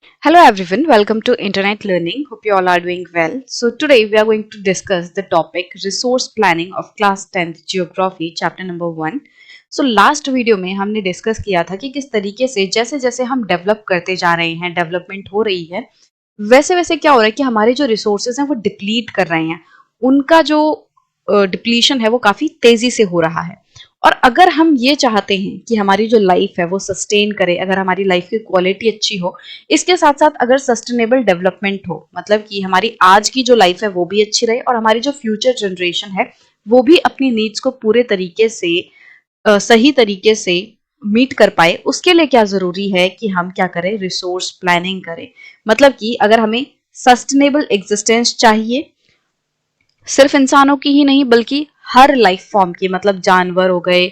Hello everyone, welcome to Internet Learning. Hope you all are doing well. So today we are going to discuss the topic resource planning of class 10th geography chapter number 1. So last video में हमने discuss किया था कि किस तरीके से जैसे जैसे हम डेवलप करते जा रहे हैं, डेवलपमेंट हो रही है, वैसे वैसे क्या हो रहा है कि हमारे जो रिसोर्सेज हैं वो डिप्लीट कर रहे हैं। उनका जो डिप्लीशन है वो काफी तेजी से हो रहा है। और अगर हम ये चाहते हैं कि हमारी जो लाइफ है वो सस्टेन करे, अगर हमारी लाइफ की क्वालिटी अच्छी हो, इसके साथ साथ अगर सस्टेनेबल डेवलपमेंट हो, मतलब कि हमारी आज की जो लाइफ है वो भी अच्छी रहे और हमारी जो फ्यूचर जनरेशन है वो भी अपनी नीड्स को पूरे तरीके से सही तरीके से मीट कर पाए, उसके लिए क्या जरूरी है कि हम क्या करें, रिसोर्स प्लानिंग करें। मतलब कि अगर हमें सस्टेनेबल एग्जिस्टेंस चाहिए, सिर्फ इंसानों की ही नहीं बल्कि हर लाइफ फॉर्म की, मतलब जानवर हो गए,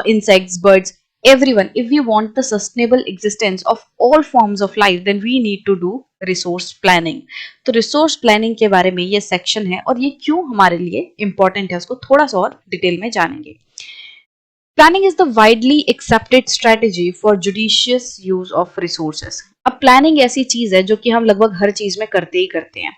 insects, birds, everyone, if we want the sustainable existence of all forms of life then we need to do resource planning। तो रिसोर्स प्लानिंग के बारे में ये सेक्शन है और ये क्यों हमारे लिए इंपॉर्टेंट है उसको थोड़ा सा और डिटेल में जानेंगे। Planning is the widely accepted strategy for judicious use of resources. अब प्लानिंग ऐसी चीज है जो कि हम लगभग हर चीज में करते ही करते हैं।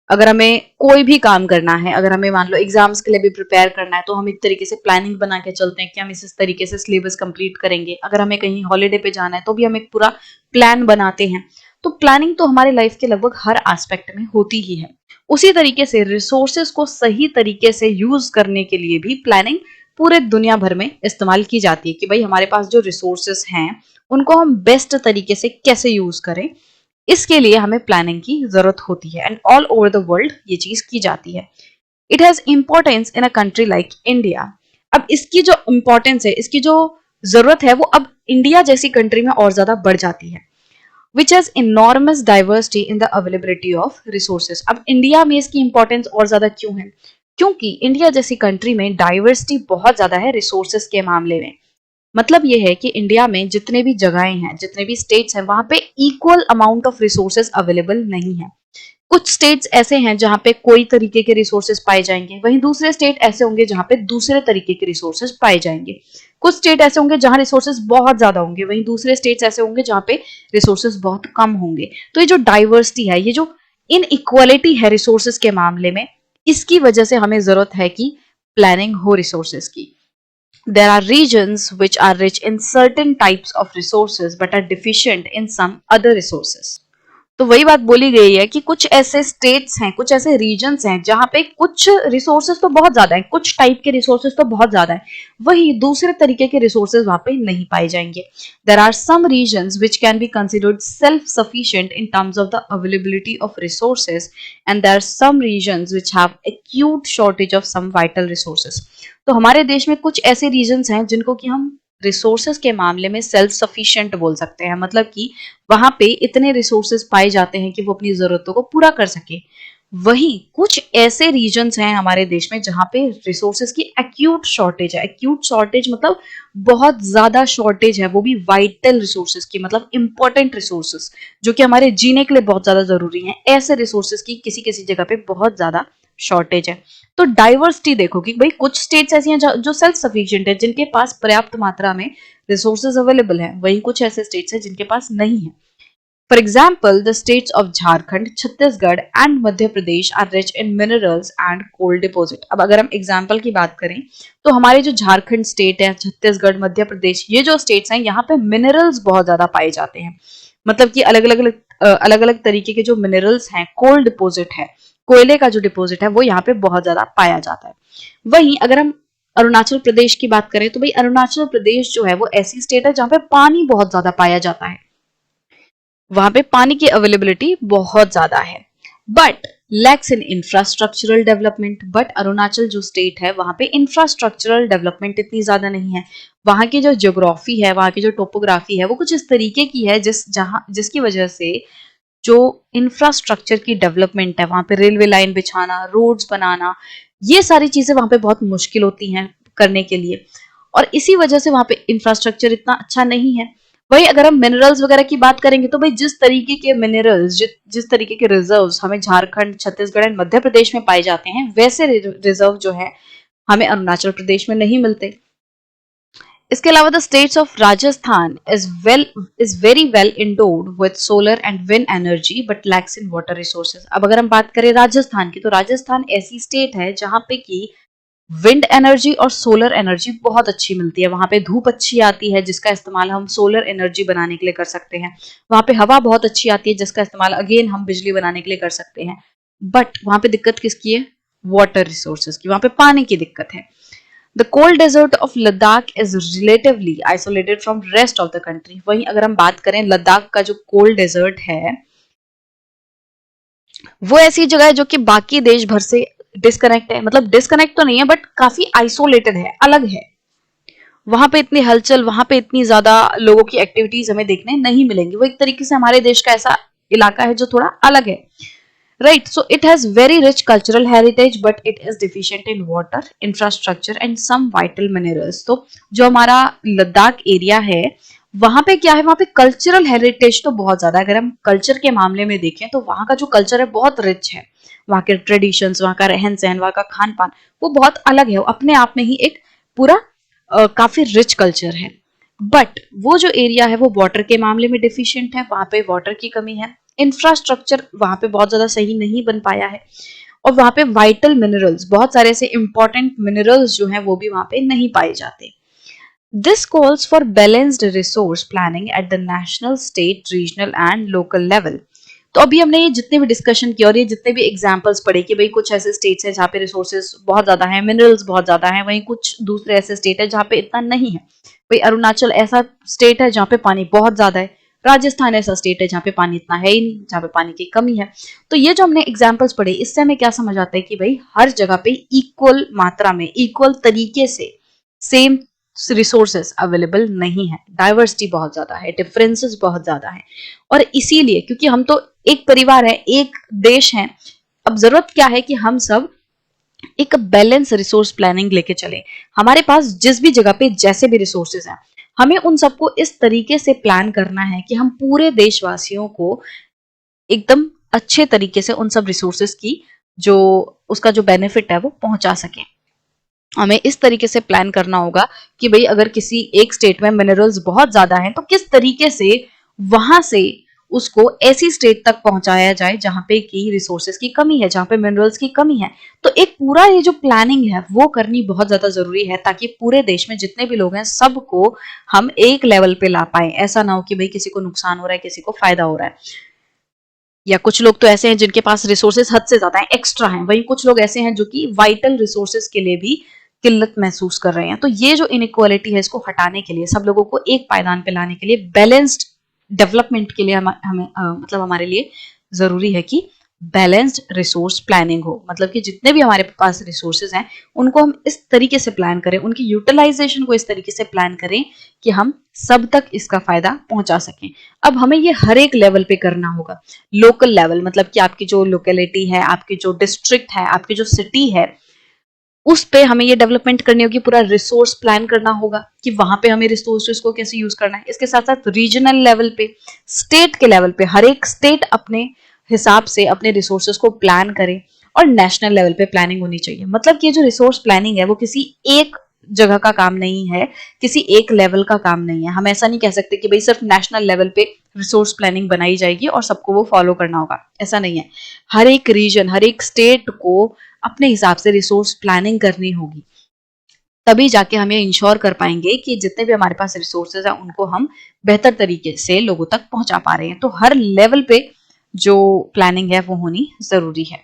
अगर हमें कोई भी काम करना है, अगर हमें मान लो एग्जाम्स के लिए भी प्रिपेयर करना है, तो हम एक तरीके से प्लानिंग बना के चलते हैं कि हम इस तरीके से सिलेबस कंप्लीट करेंगे। अगर हमें कहीं हॉलीडे पे जाना है तो भी हम एक पूरा प्लान बनाते हैं। तो प्लानिंग तो हमारे लाइफ के लगभग हर एस्पेक्ट में होती ही है। उसी तरीके से रिसोर्सेज को सही तरीके से यूज करने के लिए भी प्लानिंग पूरे दुनिया भर में इस्तेमाल की जाती है कि भाई हमारे पास जो रिसोर्सेज हैं उनको हम बेस्ट तरीके से कैसे यूज करें। इसके लिए हमें प्लानिंग की जरूरत होती है and all over the world ये चीज की जाती है। It has importance in a country like India. अब इसकी जो इंपॉर्टेंस है, इसकी जो जरूरत है वो अब इंडिया जैसी कंट्री में और ज्यादा बढ़ जाती है। Which has enormous diversity in the availability of resources. अब इंडिया में इसकी इंपॉर्टेंस और ज्यादा क्यों है? क्योंकि इंडिया जैसी कंट्री में डाइवर्सिटी बहुत ज्यादा है रिसोर्सेज के मामले में। मतलब ये है कि इंडिया में जितने भी जगहें हैं, जितने भी स्टेट्स हैं, वहां पे equal amount of resources available नहीं है। कुछ स्टेट्स ऐसे हैं जहां पे कोई तरीके के रिसोर्सेज पाए जाएंगे, वहीं दूसरे स्टेट ऐसे होंगे जहां पे दूसरे तरीके के रिसोर्सेज पाए जाएंगे। कुछ स्टेट ऐसे होंगे जहां रिसोर्सेज बहुत ज्यादा होंगे, वहीं दूसरे स्टेट्स ऐसे होंगे जहां पे रिसोर्सेज बहुत कम होंगे। तो ये जो डाइवर्सिटी है, ये जो इनइक्वालिटी है रिसोर्सेज के मामले में, इसकी वजह से हमें जरूरत है कि प्लानिंग हो रिसोर्सेज की। There are regions which are rich in certain types of resources but are deficient in some other resources। तो वही बात बोली गई है कि कुछ ऐसे स्टेट्स हैं, कुछ ऐसे रीजन्स हैं जहां पे कुछ रिसोर्सेज तो बहुत ज्यादा है, कुछ टाइप के रिसोर्सेज तो बहुत ज्यादा है, वही दूसरे तरीके के रिसोर्सेज वहां पे नहीं पाए जाएंगे। There are some reasons which can be considered self sufficient in terms of the availability of resources and there are some reasons which have acute shortage of some vital resources. तो हमारे देश में कुछ ऐसे रीजन्स हैं जिनको कि हम रिसोर्सेज के मामले में सेल्फ सफिशिएंट बोल सकते हैं। मतलब कि वहां पे इतने रिसोर्सेज पाए जाते हैं कि वो अपनी जरूरतों को पूरा कर सके। वहीं कुछ ऐसे रीजन्स हैं हमारे देश में जहां पे रिसोर्सेज की एक्यूट शॉर्टेज है। एक्यूट शॉर्टेज मतलब बहुत ज्यादा शॉर्टेज है, वो भी वाइटल रिसोर्सेज की, मतलब इंपॉर्टेंट रिसोर्सेज जो कि हमारे जीने के लिए बहुत ज्यादा जरूरी हैं। ऐसे रिसोर्सेज की किसी किसी जगह पे बहुत ज्यादा शॉर्टेज है। तो डाइवर्सिटी देखो कि भाई कुछ स्टेट्स ऐसी हैं जो सेल्फ सफिशिएंट है, जिनके पास पर्याप्त मात्रा में रिसोर्सेज अवेलेबल हैं, वहीं कुछ ऐसे स्टेट्स हैं जिनके पास नहीं है। For example, the states of Jharkhand, Chhattisgarh and Madhya Pradesh are rich in minerals and coal deposit। अब अगर हम एग्जाम्पल की बात करें तो हमारे जो झारखंड स्टेट है, छत्तीसगढ़, मध्य प्रदेश, ये जो स्टेट्स हैं यहाँ पे मिनरल्स बहुत ज्यादा पाए जाते हैं। मतलब कि अलग अलग तरीके के जो मिनरल्स हैं, कोल डिपोजिट है, कोयले का जो डिपोजिट है वो यहाँ पे बहुत ज्यादा पाया जाता है। वहीं अगर हम अरुणाचल प्रदेश की बात करें तो भाई अरुणाचल प्रदेश जो है वो ऐसी स्टेट है जहाँ पे पानी बहुत ज्यादा पाया जाता है, वहां पे पानी की अवेलेबिलिटी बहुत ज्यादा है, but lakhs in infrastructural development. But Arunachal जो स्टेट है वहां पे इंफ्रास्ट्रक्चरल डेवलपमेंट इतनी ज्यादा नहीं है। वहां की जो ज्योग्राफी है, वहां की जो टोपोग्राफी है वो कुछ इस तरीके की है जिसकी वजह से जो इंफ्रास्ट्रक्चर की डेवलपमेंट है, वहां पे रेलवे लाइन बिछाना, रोड्स बनाना, ये सारी चीजें वहां पे बहुत मुश्किल होती हैं करने के लिए। और इसी वजह से वहां पे इंफ्रास्ट्रक्चर इतना अच्छा नहीं है। वही अगर हम मिनरल्स वगैरह की बात करेंगे तो भाई जिस तरीके के मिनरल्स, जिस तरीके के रिजर्व्स हमें झारखंड, छत्तीसगढ़ एंड मध्य प्रदेश में पाए जाते हैं, वैसे रिजर्व जो है हमें अरुणाचल प्रदेश में नहीं मिलते। इसके अलावा the states of Rajasthan is very well endured with solar and wind energy but lakhs in water resources. अब अगर हम बात करें राजस्थान की, तो राजस्थान ऐसी स्टेट है जहां पे की विंड एनर्जी और सोलर एनर्जी बहुत अच्छी मिलती है। वहां पे धूप अच्छी आती है जिसका इस्तेमाल हम सोलर एनर्जी बनाने के लिए कर सकते हैं। वहां पे हवा बहुत अच्छी आती है जिसका इस्तेमाल अगेन हम बिजली बनाने के लिए कर सकते हैं। बट वहां पे दिक्कत किसकी है? वाटर रिसोर्सेज की, वहां पे पानी की दिक्कत है। The cold desert of Ladakh is relatively isolated from rest of the country. वहीं अगर हम बात करें लद्दाख का जो कोल्ड डेजर्ट है, वो ऐसी जगह है जो कि बाकी देश भर से डिस्कनेक्ट है। मतलब डिस्कनेक्ट तो नहीं है बट काफी आइसोलेटेड है, अलग है। वहां पे इतनी हलचल, वहां पे इतनी ज्यादा लोगों की एक्टिविटीज हमें देखने नहीं मिलेंगी। वो एक तरीके से हमारे देश का ऐसा इलाका है जो थोड़ा अलग है, right. So it has very rich cultural heritage but it is deficient in water, infrastructure and some vital minerals. तो जो हमारा लद्दाख एरिया है, वहां पे क्या है, वहां पे कल्चरल हेरिटेज तो बहुत ज्यादा है। अगर हम कल्चर के मामले में देखें तो वहां का जो कल्चर है बहुत रिच है। वहां के ट्रेडिशंस, वहां का रहन सहन, वहां का खान पान, वो बहुत अलग है। वो अपने आप में ही एक पूरा काफी रिच कल्चर है। बट वो जो एरिया है वो वाटर के मामले में डिफिशिएंट है, वहां पे वाटर की कमी है। इंफ्रास्ट्रक्चर वहां पे बहुत ज्यादा सही नहीं बन पाया है, और वहां पे वाइटल मिनरल्स, बहुत सारे ऐसे इंपॉर्टेंट मिनरल्स जो हैं वो भी वहां पे नहीं पाए जाते। This calls for balanced resource planning at the national, state, regional and local level. तो अभी हमने ये जितने भी डिस्कशन किया और ये जितने भी एग्जांपल्स पढ़े कि भाई कुछ ऐसे स्टेट्स हैं जहाँ पे रिसोर्सेज बहुत ज्यादा हैं, मिनरल्स बहुत ज्यादा हैं, वहीं कुछ दूसरे ऐसे स्टेट है जहाँ पे इतना नहीं है। भाई अरुणाचल ऐसा स्टेट है जहाँ पे पानी बहुत ज्यादा है, राजस्थान ऐसा स्टेट है जहाँ पे पानी इतना है ही नहीं, जहाँ पे पानी की कमी है। तो ये जो हमने एग्जाम्पल्स पढ़े, इससे हमें क्या समझ आता है कि भाई हर जगह पे इक्वल मात्रा में, इक्वल तरीके से सेम रिसोर्सेस अवेलेबल नहीं है। डाइवर्सिटी बहुत ज्यादा है, डिफरेंसेस बहुत ज्यादा है। और इसीलिए, क्योंकि हम तो एक परिवार है, एक देश है, अब जरूरत क्या है कि हम सब एक बैलेंस रिसोर्स प्लानिंग लेके चले। हमारे पास जिस भी जगह पे जैसे भी रिसोर्सेज हैं, हमें उन सबको इस तरीके से प्लान करना है कि हम पूरे देशवासियों को एकदम अच्छे तरीके से उन सब रिसोर्सेज की जो उसका जो बेनिफिट है वो पहुंचा सके। हमें इस तरीके से प्लान करना होगा कि भाई अगर किसी एक स्टेट में मिनरल्स बहुत ज्यादा हैं तो किस तरीके से वहां से उसको ऐसी स्टेट तक पहुंचाया जाए जहां पे की रिसोर्सेज की कमी है, जहां पे मिनरल्स की कमी है। तो एक पूरा ये जो प्लानिंग है वो करनी बहुत ज्यादा जरूरी है, ताकि पूरे देश में जितने भी लोग हैं सबको हम एक लेवल पे ला पाए। ऐसा ना हो कि भाई किसी को नुकसान हो रहा है, किसी को फायदा हो रहा है। या कुछ लोग तो ऐसे हैं जिनके पास रिसोर्सेज हद से ज्यादा है, एक्स्ट्रा हैं, वहीं कुछ लोग ऐसे हैं जो कि वाइटल रिसोर्सेज के लिए भी किल्लत महसूस कर रहे हैं। तो ये जो इनइक्वालिटी है इसको हटाने के लिए, सब लोगों को एक पायदान पे लाने के लिए, बैलेंस्ड डेवलपमेंट के लिए हमें मतलब हमारे लिए जरूरी है कि बैलेंस्ड रिसोर्स प्लानिंग हो। मतलब कि जितने भी हमारे पास रिसोर्सेज हैं उनको हम इस तरीके से प्लान करें, उनकी यूटिलाइजेशन को इस तरीके से प्लान करें कि हम सब तक इसका फायदा पहुंचा सकें। अब हमें ये हर एक लेवल पे करना होगा। लोकल लेवल मतलब कि आपकी जो लोकेलिटी है, आपकी जो डिस्ट्रिक्ट है, आपकी जो सिटी है, उस पे हमें ये डेवलपमेंट करनी होगी। पूरा रिसोर्स प्लान करना होगा कि वहां पे हमें रिसोर्सेज को कैसे यूज करना है। इसके साथ साथ रीजनल लेवल पे, स्टेट के लेवल पे, हर एक स्टेट अपने हिसाब से अपने रिसोर्सेज को प्लान करे, और नेशनल लेवल पे प्लानिंग होनी चाहिए। मतलब कि ये जो रिसोर्स प्लानिंग है वो किसी एक जगह का काम नहीं है, किसी एक लेवल का काम नहीं है। हम ऐसा नहीं कह सकते कि भाई सिर्फ नेशनल लेवल पे रिसोर्स प्लानिंग बनाई जाएगी और सबको वो फॉलो करना होगा, ऐसा नहीं है। हर एक रीजन, हर एक स्टेट को अपने हिसाब से रिसोर्स प्लानिंग करनी होगी, तभी जाके हम ये इंश्योर कर पाएंगे कि जितने भी हमारे पास रिसोर्सेज हैं उनको हम बेहतर तरीके से लोगों तक पहुंचा पा रहे हैं। तो हर लेवल पे जो प्लानिंग है वो होनी जरूरी है।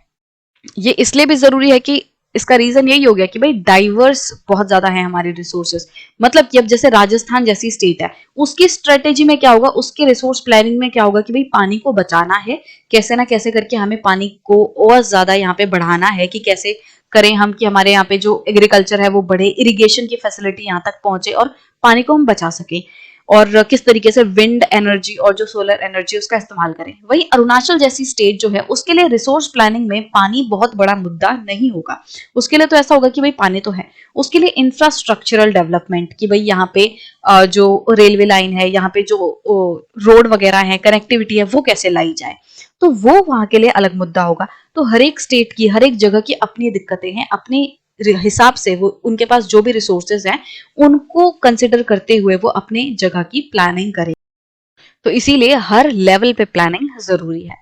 ये इसलिए भी जरूरी है कि इसका रीजन यही हो गया कि भाई डाइवर्स बहुत ज्यादा है हमारे रिसोर्सेज। मतलब कि अब जैसे राजस्थान जैसी स्टेट है, उसकी स्ट्रेटेजी में क्या होगा, उसके रिसोर्स प्लानिंग में क्या होगा कि भाई पानी को बचाना है, कैसे ना कैसे करके हमें पानी को और ज्यादा यहाँ पे बढ़ाना है। कि कैसे करें हम कि हमारे यहाँ पे जो एग्रीकल्चर है वो बढ़े, इरिगेशन की फैसिलिटी यहाँ तक पहुंचे और पानी को हम बचा सके। और किस तरीके से विंड एनर्जी और जो सोलर एनर्जी उसका इस्तेमाल करें। वहीं अरुणाचल जैसी स्टेट जो है उसके लिए रिसोर्स प्लानिंग में पानी बहुत बड़ा मुद्दा नहीं होगा। उसके लिए तो ऐसा होगा कि भाई पानी तो है, उसके लिए इंफ्रास्ट्रक्चरल डेवलपमेंट, कि भाई यहाँ पे जो रेलवे लाइन है, यहाँ पे जो रोड वगैरह है, कनेक्टिविटी है, वो कैसे लाई जाए, तो वो वहां के लिए अलग मुद्दा होगा। तो हर एक स्टेट की, हर एक जगह की अपनी दिक्कतें हैं, अपनी हिसाब से वो उनके पास जो भी रिसोर्सेज हैं उनको कंसिडर करते हुए वो अपने जगह की प्लानिंग करें। तो इसीलिए हर लेवल पे प्लानिंग जरूरी है।